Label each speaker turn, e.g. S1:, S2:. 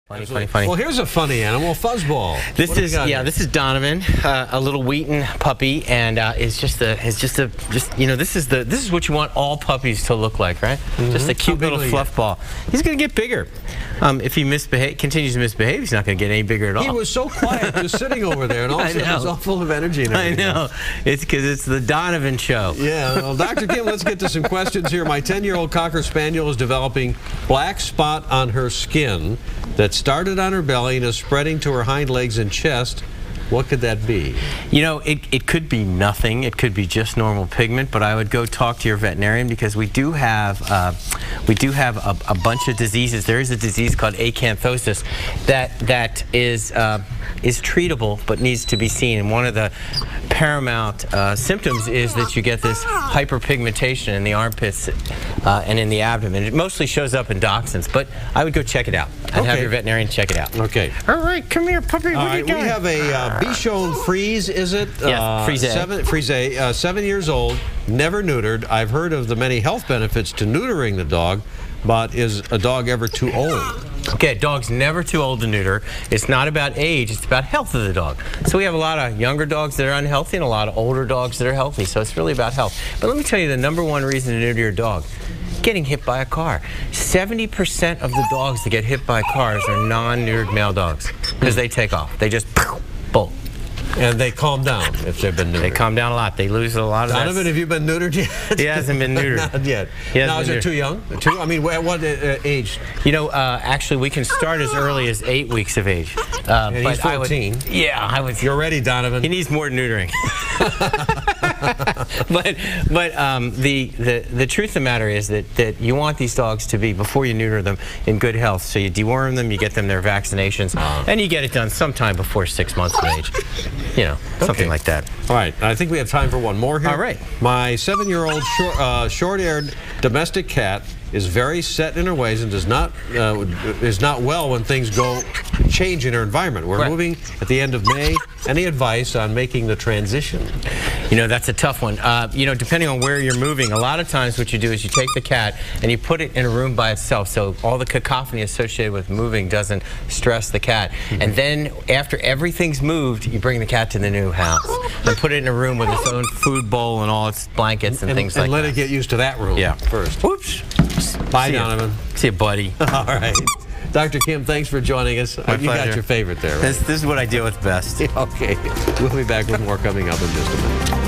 S1: Funny.
S2: Well, here's a funny animal, Fuzzball.
S1: This is Donovan, a little Wheaton puppy, and this is what you want all puppies to look like, right? Just a cute little fluff ball. He's going to get bigger. If he continues to misbehave, he's not going to get any bigger at all.
S2: He was so quiet, just sitting over there, and all of a sudden he's all full of energy. And
S1: I know. It's because it's the Donovan show.
S2: Yeah. Well, Dr. Kim, let's get to some questions here. My 10-year-old Cocker Spaniel is developing black spot on her skin that started on her belly and is spreading to her hind legs and chest. What could that be?
S1: You know, it could be nothing. It could be just normal pigment, but I would go talk to your veterinarian because we do have a bunch of diseases. There is a disease called acanthosis that is treatable but needs to be seen. And one of the paramount symptoms is that you get this hyperpigmentation in the armpits and in the abdomen. It mostly shows up in dachshunds, but I would go check it out and have your veterinarian check it out.
S2: Okay.
S1: All right, come here, puppy. What are you doing?
S2: We have a Bichon Frise, is it?
S1: Yes,
S2: Frise. 7 years old, never neutered. I've heard of the many health benefits to neutering the dog, but is a dog ever too old?
S1: Okay, dog's never too old to neuter. It's not about age, it's about health of the dog. So we have a lot of younger dogs that are unhealthy and a lot of older dogs that are healthy, so it's really about health. But let me tell you the #1 reason to neuter your dog: getting hit by a car. 70% of the dogs that get hit by cars are non-neutered male dogs because they take off. They just bolt.
S2: And they calm down if they've been neutered.
S1: They calm down a lot. They lose a lot of that.
S2: Donovan, have you been neutered yet?
S1: He hasn't been neutered.
S2: Not yet. Now, is it too young? I mean, what age?
S1: You know, actually, we can start as early as 8 weeks of age.
S2: And he's 14.
S1: I would.
S2: You're ready, Donovan.
S1: He needs more neutering. but the truth of the matter is that you want these dogs to be, before you neuter them, in good health. So you deworm them, you get them their vaccinations, and you get it done sometime before 6 months of age. You know, something like that.
S2: All right, I think we have time for one more here.
S1: All right.
S2: My 7-year-old short-haired domestic cat is very set in her ways and is not well when things change in her environment. We're moving at the end of May. Any advice on making the transition?
S1: You know, that's a tough one. You know, depending on where you're moving, a lot of times what you do is you take the cat and you put it in a room by itself, so all the cacophony associated with moving doesn't stress the cat. And then after everything's moved, you bring the cat to the new house and put it in a room with its own food bowl and all its blankets and things like that.
S2: And let it get used to that room first.
S1: Whoops.
S2: Bye, Donovan.
S1: See you, buddy.
S2: All right. Dr. Kim, thanks for joining us.
S1: My
S2: you
S1: pleasure.
S2: got your favorite there, right?
S1: This is what I deal with best.
S2: Okay. We'll be back with more coming up in just a minute.